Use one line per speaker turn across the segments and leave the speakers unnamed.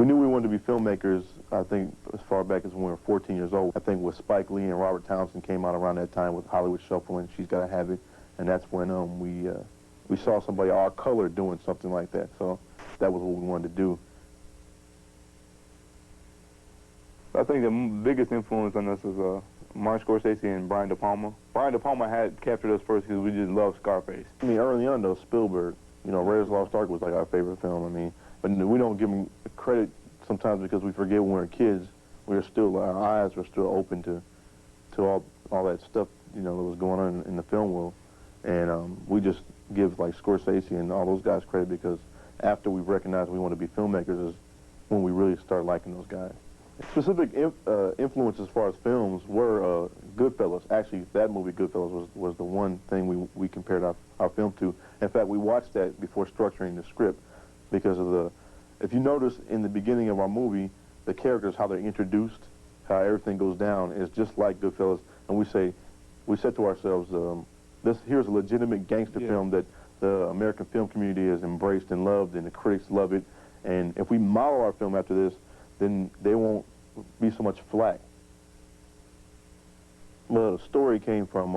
We knew we wanted to be filmmakers, I think, as far back as when we were 14 years old. I think with Spike Lee and Robert Townsend came out around that time with Hollywood Shuffle and She's Gotta Have It, and that's when we saw somebody our color doing something like that. So that was what we wanted to do.
I think the biggest influence on us is Martin Scorsese and Brian De Palma. Brian De Palma had captured us first because we just loved Scarface.
I mean, early on, though, Spielberg, you know, Raiders of the Lost Ark was like our favorite film. I mean, but we don't give him credit sometimes because we forget when we were kids, our eyes were still open to all that stuff, you know, that was going on in the film world. And we just give, like, Scorsese and all those guys credit because after we recognized we want to be filmmakers is when we really started liking those guys. Specific influence as far as films were Goodfellas. Actually, that movie, Goodfellas, was the one thing we compared our film to. In fact, we watched that before structuring the script because of if you notice in the beginning of our movie, the characters, how they're introduced, how everything goes down, is just like Goodfellas. And we said to ourselves, here's a legitimate gangster film that the American film community has embraced and loved, and the critics love it. And if we model our film after this, then they won't be so much flack. Well, the story came from,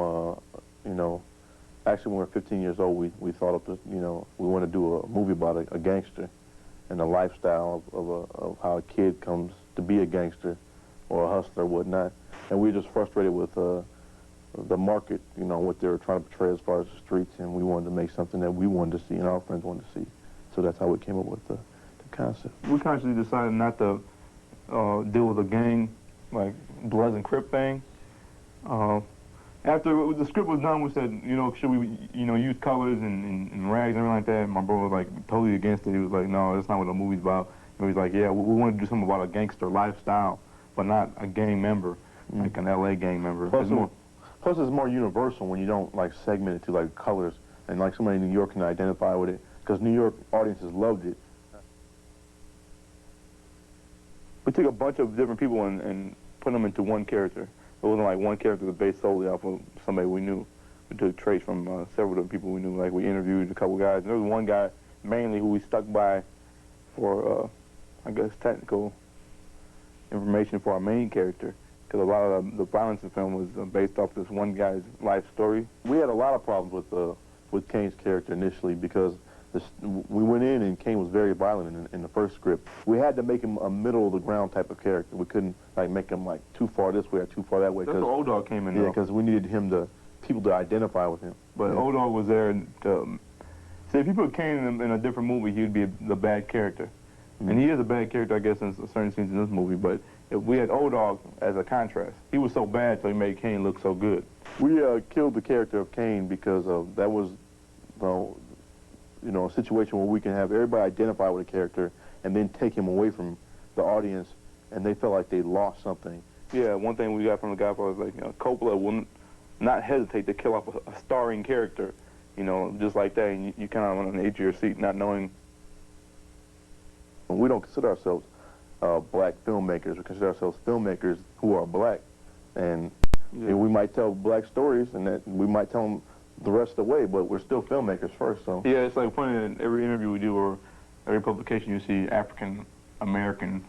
you know, actually when we were 15 years old, we thought of, you know, we want to do a movie about a gangster and the lifestyle of how a kid comes to be a gangster or a hustler or whatnot. And we were just frustrated with the market, you know, what they were trying to portray as far as the streets, and we wanted to make something that we wanted to see and our friends wanted to see. So that's how we came up with the concept.
We consciously decided not to deal with a gang, like Bloods and Crip thing. After the script was done, we said, you know, should we, you know, use colors and rags and everything like that? My brother was like totally against it. He was like, no, that's not what the movie's about. And he was like, yeah, we want to do something about a gangster lifestyle, but not a gang member, like an LA gang member.
Plus it's more universal when you don't like segment it to like colors, and like somebody in New York can identify with it, because New York audiences loved it.
We took a bunch of different people and put them into one character. It wasn't like one character was based solely off of somebody we knew. We took traits from several different people we knew. Like we interviewed a couple guys. And there was one guy mainly who we stuck by for, I guess, technical information for our main character. Because a lot of the violence in the film was based off this one guy's life story.
We had a lot of problems with Kane's character initially because we went in and Kane was very violent in the first script. We had to make him a middle-of-the-ground type of character. We couldn't like make him like too far this way or too far that way.
That's where Old Dog came in.
Yeah, because we needed people to identify with him.
But Old Dog was there to see, if you put Kane in a different movie, he would be the bad character. And he is a bad character, I guess, in certain scenes in this movie, but if we had Old Dog as a contrast, he was so bad so he made Kane look so good.
We killed the character of Kane because that was, you know, a situation where we can have everybody identify with a character and then take him away from the audience and they felt like they lost something.
Yeah, one thing we got from the Godfather was like, you know, Coppola will not hesitate to kill off a starring character, you know, just like that, and you kind of on the edge of your seat not knowing.
We don't consider ourselves black filmmakers. We consider ourselves filmmakers who are black, and we might tell black stories, and that we might tell them the rest of the way, but we're still filmmakers first. So
yeah, it's like funny in every interview we do or every publication you see African American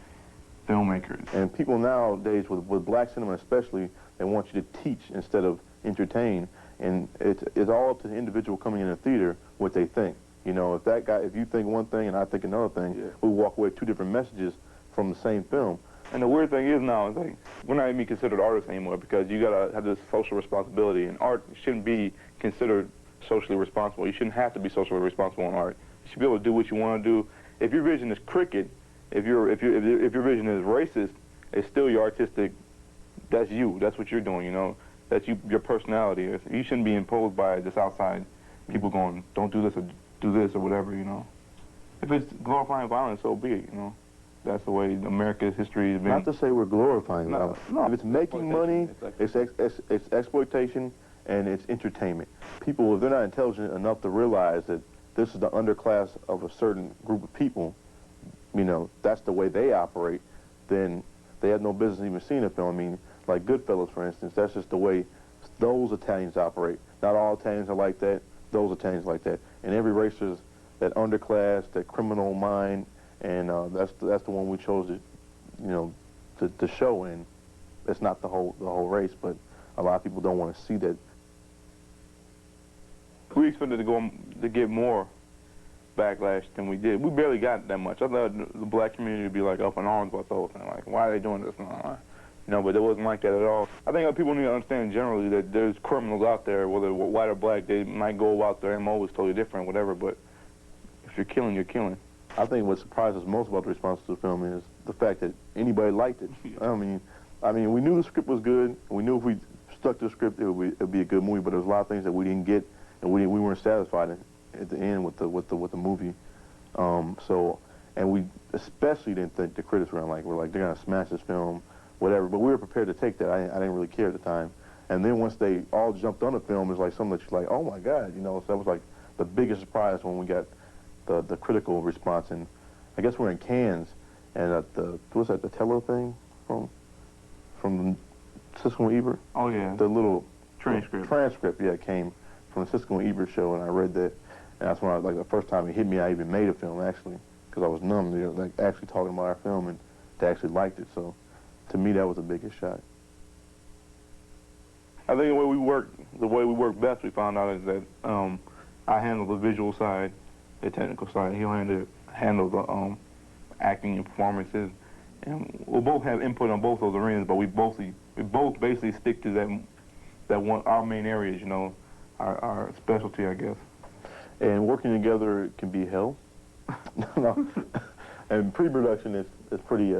filmmakers.
And people nowadays with black cinema especially, they want you to teach instead of entertain, and it's all up to the individual coming in the theater what they think. You know, if you think one thing and I think another thing, we walk away with two different messages from the same film.
And the weird thing is now, it's like, we're not even considered artists anymore because you gotta have this social responsibility, and art shouldn't be considered socially responsible. You shouldn't have to be socially responsible in art. You should be able to do what you want to do. If your vision is cricket, if your vision is racist, it's still your artistic. That's you. That's what you're doing. You know, that's your personality. You shouldn't be imposed by just outside people going, don't do this or do this or whatever. You know, if it's glorifying violence, so be it. You know. That's the way America's history has been.
Not to say we're glorifying violence. No, if it's making money, it's exploitation and it's entertainment. People, if they're not intelligent enough to realize that this is the underclass of a certain group of people, you know, that's the way they operate, then they have no business even seeing a film. I mean, like Goodfellas, for instance, that's just the way those Italians operate. Not all Italians are like that. Those Italians are like that. And every race is that underclass, that criminal mind, and that's the one we chose to, you know, to show. And it's not the whole race, but a lot of people don't want to see that.
We expected to get more backlash than we did. We barely got that much. I thought the black community would be like up in arms about the whole thing, like, why are they doing this? You know, but it wasn't like that at all. I think people need to understand generally that there's criminals out there, whether white or black. They might go about their MO is totally different, whatever, but if you're killing, you're killing.
I think what surprised us most about the response to the film is the fact that anybody liked it. I mean, we knew the script was good. We knew if we stuck to the script, it would be a good movie. But there was a lot of things that we didn't get, and we weren't satisfied at the end with the movie. And we especially didn't think the critics were like they're gonna smash this film, whatever. But we were prepared to take that. I didn't really care at the time. And then once they all jumped on the film, it was like something that you're like, oh my God, you know. So that was like the biggest surprise when we got the critical response. And I guess we're in Cannes, and at the Tello thing from Siskel and Ebert.
Oh yeah.
The little
transcript.
Yeah, came from the Siskel and Ebert show, and I read that, and that's when the first time it hit me, I even made a film actually, because I was numb to like actually talking about our film, and they actually liked it. So to me, that was the biggest shock.
I think the way we work best, we found out, is that I handle the visual side, the technical side. He'll handle the acting and performances, and we'll both have input on both those arenas. But we both basically stick to that one, our main areas, you know, our specialty, I guess.
And working together can be hell. No. And pre-production is pretty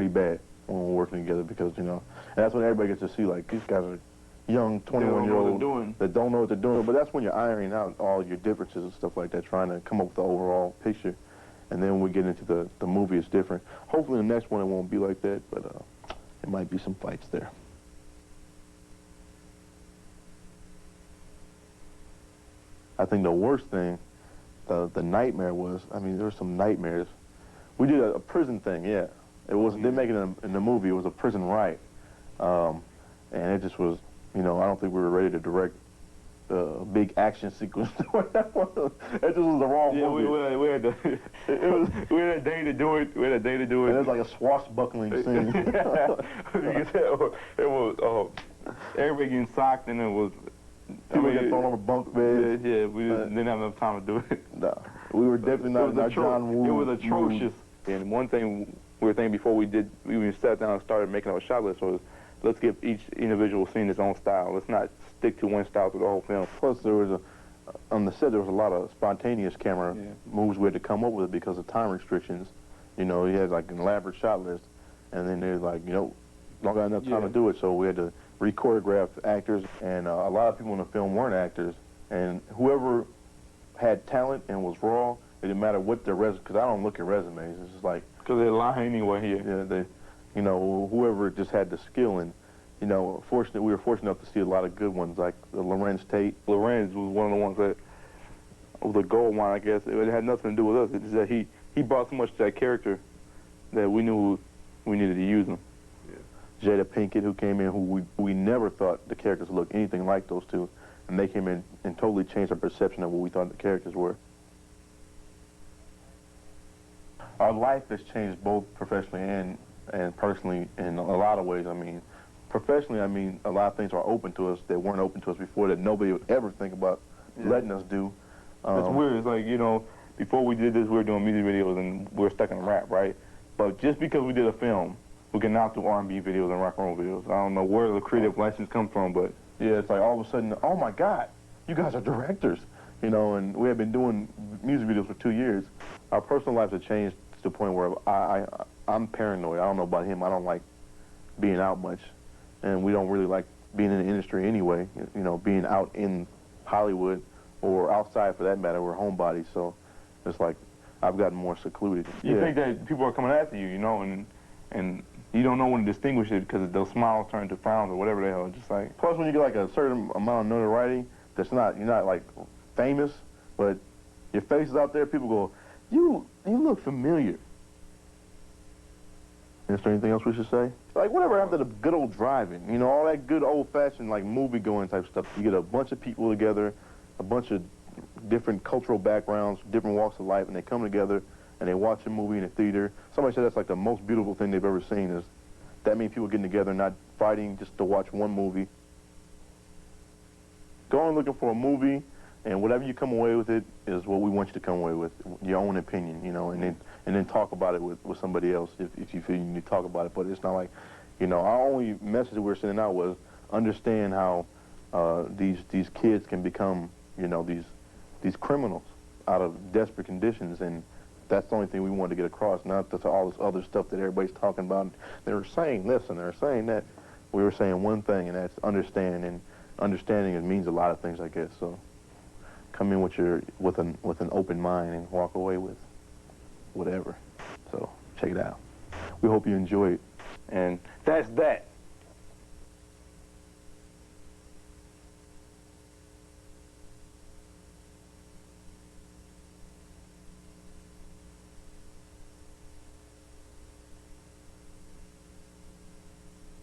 bad when we're working together, because and that's when everybody gets to see like these guys are young 21-year-olds that don't know what they're doing. But that's when you're ironing out all your differences and stuff like that, trying to come up with the overall picture. And then when we get into the movie, it's different. Hopefully the next one it won't be like that, but there might be some fights there. I think the worst thing, the nightmare was, there were some nightmares. We did a prison thing, yeah. It wasn't, they didn't make it in the movie, it was a prison riot. And it just was, I don't think we were ready to direct a big action sequence. It just was the wrong movie.
We had a day to do it.
And it was like a swashbuckling scene.
It was, everybody getting socked, and it was,
people get thrown over bunk beds.
Yeah, we didn't have enough time to do it.
No, we were definitely not in our John Woo.
It was atrocious. And one thing we were thinking before we sat down and started making our shot list was, let's give each individual scene its own style. Let's not stick to one style through the whole film. Plus, there was on the set, there was a lot of spontaneous camera moves we had to come up with because of time restrictions. You had like an elaborate shot list, and then there's like, don't got enough time to do it, so we had to re-choreograph actors, and a lot of people in the film weren't actors, and whoever had talent and was raw, it didn't matter what their resume, because I don't look at resumes. It's just like, because they're lying anyway here.
Yeah, whoever just had the skill, and we were fortunate enough to see a lot of good ones, like Lorenz Tate. Lorenz was one of the ones that was a gold mine, I guess. It had nothing to do with us. It's that he brought so much to that character that we knew we needed to use him. Yeah. Jada Pinkett, who came in, who we never thought the characters would look anything like those two, and they came in and totally changed our perception of what we thought the characters were. Our life has changed both professionally and personally in a lot of ways. Professionally, a lot of things are open to us that weren't open to us before, that nobody would ever think about letting us do.
It's weird. It's like, before we did this, we were doing music videos and we were stuck in rap, right? But just because we did a film, we can now do R&B videos and rock and roll videos. I don't know where the creative license comes from, but
yeah, it's like all of a sudden, oh my God, you guys are directors, and we had been doing music videos for 2 years. Our personal lives have changed to the point where I'm paranoid. I don't know about him. I don't like being out much, and we don't really like being in the industry anyway. Being out in Hollywood or outside for that matter. We're homebodies, so it's like I've gotten more secluded.
You think that people are coming after you, and you don't know when to distinguish it because those smiles turn to frowns or whatever the hell. It's just like.
Plus, when you get like a certain amount of notoriety, you're not like famous, but your face is out there. People go, you look familiar. Is there anything else we should say? Like, whatever happened to the good old driving? All that good old-fashioned, like, movie-going type stuff. You get a bunch of people together, a bunch of different cultural backgrounds, different walks of life, and they come together, and they watch a movie in a theater, somebody said that's like the most beautiful thing they've ever seen. Is that means people getting together, not fighting just to watch one movie. Go on looking for a movie, and whatever you come away with it is what we want you to come away with, your own opinion, you know, and then talk about it with somebody else if you feel you need to talk about it. But it's not like, you know, our only message we were sending out was understand how these kids can become, you know, these criminals out of desperate conditions, and that's the only thing we wanted to get across, not that all this other stuff that everybody's talking about. They were saying this and they're saying that. We were saying one thing, and that's understand, and understanding it means a lot of things, I guess. So come in with an open mind and walk away with whatever. So check it out. We hope you enjoy it.
And that's that.